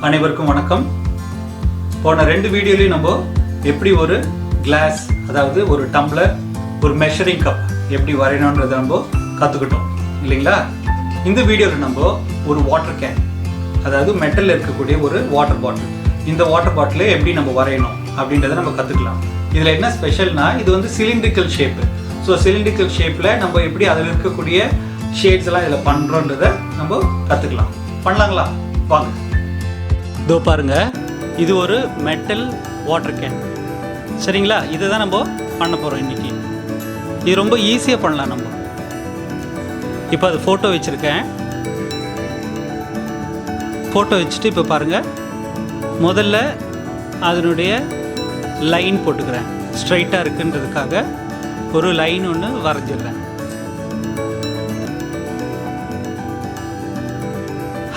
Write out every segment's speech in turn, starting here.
அனைவருக்கும் வணக்கம். போன ரெண்டு வீடியோலையும் நம்ம எப்படி ஒரு கிளாஸ், அதாவது ஒரு டம்ளர், ஒரு மெஷரிங் கப் எப்படி வரையணுன்றதை நம்ம கற்றுக்கிட்டோம் இல்லைங்களா? இந்த வீடியோவில் நம்ம ஒரு வாட்டர் கேன், அதாவது மெட்டலில் இருக்கக்கூடிய ஒரு வாட்டர் பாட்டில், இந்த வாட்டர் பாட்டிலை எப்படி நம்ம வரையணும் அப்படின்றத நம்ம கற்றுக்கலாம். இதில் என்ன ஸ்பெஷல்னா, இது வந்து சிலிண்ட்ரிக்கல் ஷேப்பு. ஸோ சிலிண்ட்ரிக்கல் ஷேப்பில் நம்ம எப்படி அதில் இருக்கக்கூடிய ஷேட்ஸ் எல்லாம் இதில் பண்ணுறோன்றதை நம்ம கற்றுக்கலாம். பண்ணலாங்களா? வாங்க. இதோ பாருங்க, இது ஒரு மெட்டல் வாட்டர் கேன். சரிங்களா? இதை தான் நம்ம பண்ண போகிறோம் இன்றைக்கி. இது ரொம்ப ஈஸியாக பண்ணலாம் நம்ம. இப்போ அது ஃபோட்டோ வச்சுருக்கேன். ஃபோட்டோ வச்சுட்டு இப்போ பாருங்கள், முதல்ல அதனுடைய லைன் போட்டுக்கிறேன். ஸ்ட்ரைட்டாக இருக்குன்றதுக்காக ஒரு லைன் ஒன்று வரைஞ்சிடுறேன்.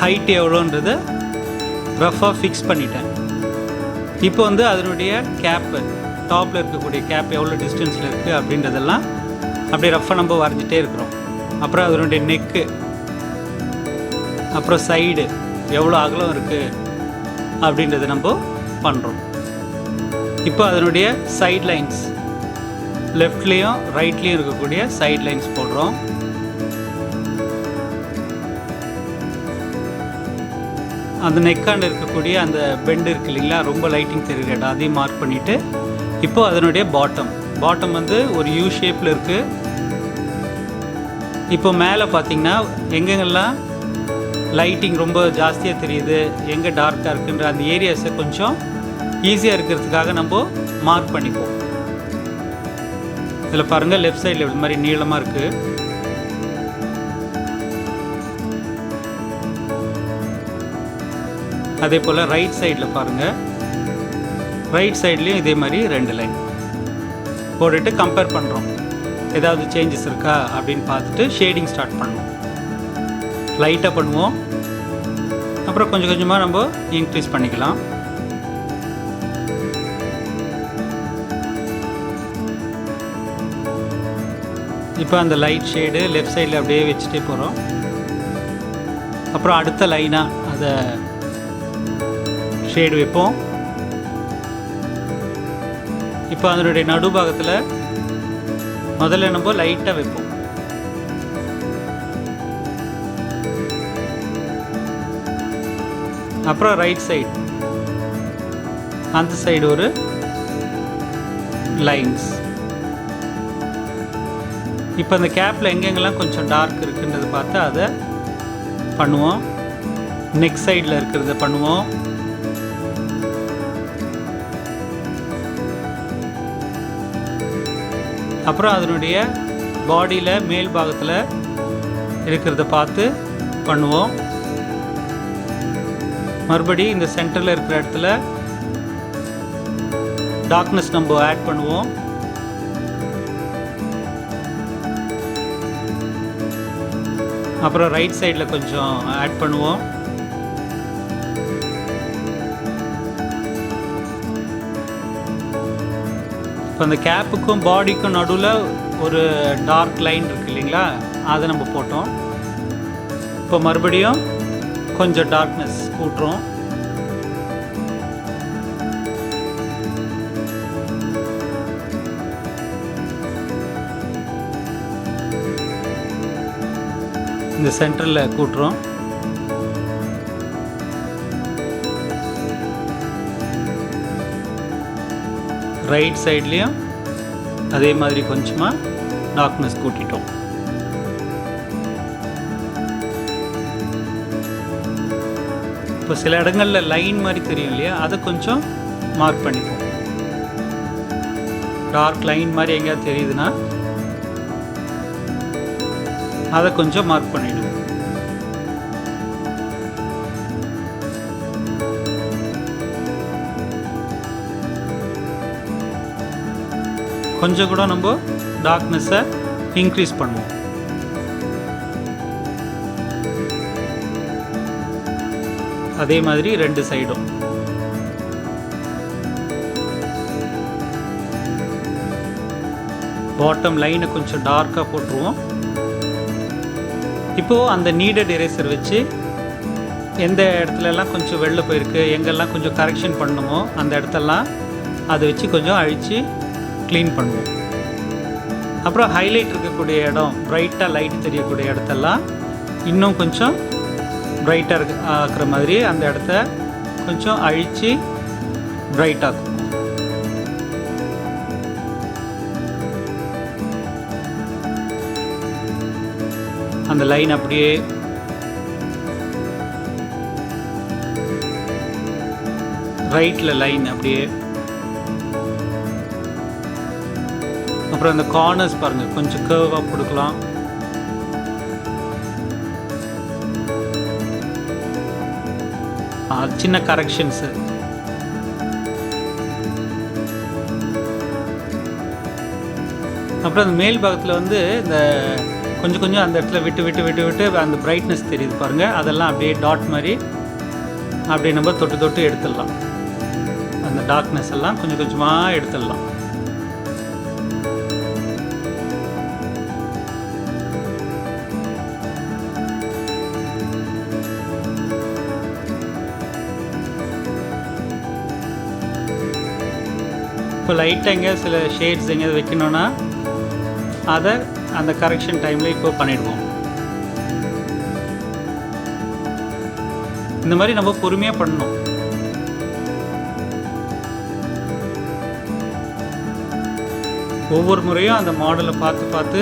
ஹைட் எவ்வளோன்றதை ரஃபாக ஃபிக்ஸ் பண்ணிட்டேன். இப்போ வந்து அதனுடைய கேப்பு, டாப்பில் இருக்கக்கூடிய கேப் எவ்வளோ டிஸ்டன்ஸில் இருக்குது அப்படின்றதெல்லாம் அப்படியே ரஃபாக நம்ம வரைஞ்சிட்டே இருக்கிறோம். அப்புறம் அதனுடைய நெக்கு, அப்புறம் சைடு எவ்வளோ அகலம் இருக்குது அப்படின்றத நம்ம பண்ணுறோம். இப்போ அதனுடைய சைட் லைன்ஸ், லெஃப்ட்லேயும் ரைட்லேயும் இருக்கக்கூடிய சைட் லைன்ஸ் போடுறோம். அந்த நெக்காண்டு இருக்கக்கூடிய அந்த பெண்டு இருக்குது இல்லைங்களா, ரொம்ப லைட்டிங் தெரிகிற இடம், அதையும் மார்க் பண்ணிவிட்டு இப்போ அதனுடைய பாட்டம் வந்து ஒரு யூ ஷேப்பில் இருக்குது. இப்போ மேலே பார்த்திங்கன்னா எங்கெங்கெல்லாம் லைட்டிங் ரொம்ப ஜாஸ்தியாக தெரியுது, எங்கே டார்க்காக இருக்குன்ற அந்த ஏரியாஸை கொஞ்சம் ஈஸியாக இருக்கிறதுக்காக நம்ம மார்க் பண்ணிப்போம். இதில் பாருங்கள், லெஃப்ட் சைடில் இது மாதிரி நீளமாக இருக்குது. அதே போல் ரைட் சைடில் பாருங்கள், ரைட் சைட்லேயும் இதே மாதிரி 2 லைன் போட்டுட்டு கம்பேர் பண்ணுறோம். ஏதாவது சேஞ்சஸ் இருக்கா அப்படின்னு பார்த்துட்டு ஷேடிங் ஸ்டார்ட் பண்ணுவோம். லைட்டாக பண்ணுவோம், அப்புறம் கொஞ்சம் கொஞ்சமாக நம்ம இன்க்ரீஸ் பண்ணிக்கலாம். இப்போ அந்த லைட் ஷேடு லெஃப்ட் சைடில் அப்படியே வச்சுட்டே போகிறோம். அப்புறம் அடுத்த லைனாக அதை ஷேடு வைப்போம். இப்போ அதனுடைய நடுபாகத்தில் முதல்ல நம்ம லைட்டாக வைப்போம். அப்புறம் ரைட் சைடு, அந்த சைடு ஒரு லைன்ஸ். இப்போ அந்த கேப்பில் எங்கெங்கெல்லாம் கொஞ்சம் டார்க் இருக்குன்றதை பார்த்து அதை பண்ணுவோம். நெக் சைடில் இருக்கிறத பண்ணுவோம். அப்புறம் அதனுடைய பாடியில் மேல் பாகத்தில் இருக்கிறத பார்த்து பண்ணுவோம். மறுபடி இந்த சென்டரில் இருக்கிற இடத்துல டார்க்னஸ் நம்ம ஆட் பண்ணுவோம். அப்புறம் ரைட் சைடில் கொஞ்சம் ஆட் பண்ணுவோம். இப்போ அந்த கேப்புக்கும் பாடிக்கும் நடுவில் ஒரு டார்க் லைன் இருக்குது இல்லைங்களா, அதை நம்ம போட்டோம். இப்போ மறுபடியும் கொஞ்சம் டார்க்னஸ் கூட்டுறோம். இந்த சென்டரில் கூட்டுறோம். ரைட் சைட்லேயும் அதே மாதிரி கொஞ்சமாக டார்க்னஸ் கூட்டிட்டோம். இப்போ சில இடங்களில் லைன் மாதிரி தெரியும் இல்லையா, அதை கொஞ்சம் மார்க் பண்ணிப்போம். டார்க் லைன் மாதிரி எங்கேயாவது தெரியுதுன்னா அதை கொஞ்சம் மார்க் பண்ணிவிடுவோம். கொஞ்சம் கூட நம்ம டார்க்னஸை இன்க்ரீஸ் பண்ணுவோம். அதே மாதிரி 2 சைடும். பாட்டம் லைனை கொஞ்சம் டார்க்காக போட்டுருவோம். இப்போது அந்த நீடட் எரேசர் வச்சு எந்த இடத்துலலாம் கொஞ்சம் வெளில போயிருக்கு, எங்கெல்லாம் கொஞ்சம் கரெக்ஷன் பண்ணணுமோ அந்த இடத்தெல்லாம் அதை வச்சு கொஞ்சம் அழித்து க்ளீன் பண்ணுவோம். அப்புறம் ஹைலைட் இருக்கக்கூடிய இடம், ப்ரைட்டாக லைட் தெரியக்கூடிய இடத்தெல்லாம் இன்னும் கொஞ்சம் ப்ரைட்டாக ஆக்குற மாதிரி அந்த இடத்த கொஞ்சம் அழித்து பிரைட் ஆக்கும். அந்த லைன் அப்படியே ரைட்டில் லைன் அப்படியே. அப்புறம் அந்த கார்னர்ஸ் பாருங்கள், கொஞ்சம் கர்வாக கொடுக்கலாம். சின்ன கரெக்ஷன்ஸு. அப்புறம் அந்த மேல் பாகத்தில் வந்து இந்த கொஞ்சம் கொஞ்சம் அந்த இடத்துல விட்டு விட்டு விட்டு விட்டு அந்த பிரைட்னஸ் தெரியுது பாருங்கள், அதெல்லாம் அப்படியே டாட் மாதிரி அப்படியே நம்ம தொட்டு தொட்டு எடுத்துடலாம். அந்த டார்க்னஸ் எல்லாம் கொஞ்சம் கொஞ்சமாக எடுத்துடலாம். இப்போ லைட்டாக எங்கேயாவது சில ஷேட்ஸ் எங்கேயாவது வைக்கணுன்னா அதை அந்த கரெக்ஷன் டைமில் இப்போ பண்ணிடுவோம். இந்த மாதிரி நம்ம பொறுமையாக பண்ணணும். ஒவ்வொரு முறையும் அந்த மாடலை பார்த்து பார்த்து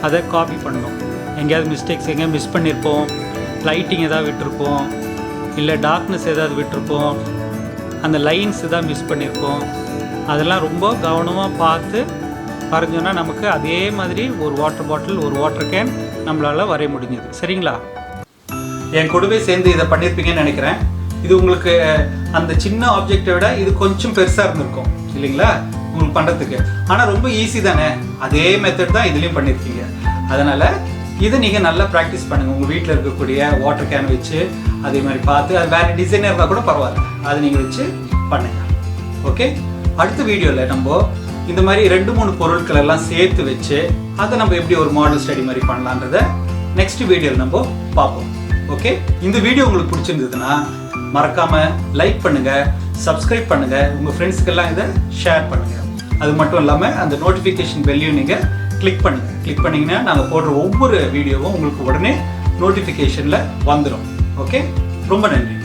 அதை காப்பி பண்ணணும். எங்கேயாவது மிஸ்டேக்ஸ் எங்கேயாவது மிஸ் பண்ணியிருப்போம், லைட்டிங் எதாவது விட்டுருப்போம், இல்லை டார்க்னஸ் எதாவது விட்டுருப்போம், அந்த லைன்ஸ் எதாவது மிஸ் பண்ணியிருப்போம். அதெல்லாம் ரொம்ப கவனமாக பார்த்து வரைஞ்சோன்னா நமக்கு அதே மாதிரி ஒரு வாட்டர் பாட்டில், ஒரு வாட்டர் கேன் நம்மளால் வரைய முடிஞ்சுது. சரிங்களா? என் கூடவே சேர்ந்து இதை பண்ணியிருப்பீங்கன்னு நினைக்கிறேன். இது உங்களுக்கு அந்த சின்ன ஆப்ஜெக்டை விட இது கொஞ்சம் பெருசாக இருந்திருக்கும் இல்லைங்களா உங்களுக்கு பண்ணுறதுக்கு. ஆனால் ரொம்ப ஈஸி தானே, அதே மெத்தட் தான் இதுலேயும் பண்ணியிருக்கீங்க. அதனால் இதை நீங்கள் நல்லா ப்ராக்டிஸ் பண்ணுங்கள். உங்கள் வீட்டில் இருக்கக்கூடிய வாட்டர் கேன் வச்சு அதே மாதிரி பார்த்து, அது வேறு டிசைனாக இருந்தால் கூட பரவாயில்ல, அதை நீங்கள் வச்சு பண்ணுங்கள். ஓகே, அடுத்த வீடியோவில் நம்ம இந்த மாதிரி 2-3 பொருட்கள் எல்லாம் சேர்த்து வச்சு அதை நம்ம எப்படி ஒரு மாடல் ஸ்டடி மாதிரி பண்ணலான்றத நெக்ஸ்ட் வீடியோவில் நம்ம பார்ப்போம். ஓகே, இந்த வீடியோ உங்களுக்கு பிடிச்சிருந்ததுன்னா மறக்காமல் லைக் பண்ணுங்கள், சப்ஸ்கிரைப் பண்ணுங்கள், உங்கள் ஃப்ரெண்ட்ஸுக்கெல்லாம் இதை ஷேர் பண்ணுங்கள். அது மட்டும் இல்லாமல் அந்த நோட்டிஃபிகேஷன் பெல்லையும் நீங்கள் கிளிக் பண்ணுங்கள். கிளிக் பண்ணிங்கன்னா நாங்கள் போடுற ஒவ்வொரு வீடியோவும் உங்களுக்கு உடனே நோட்டிஃபிகேஷனில் வந்துடும். ஓகே, ரொம்ப நன்றி.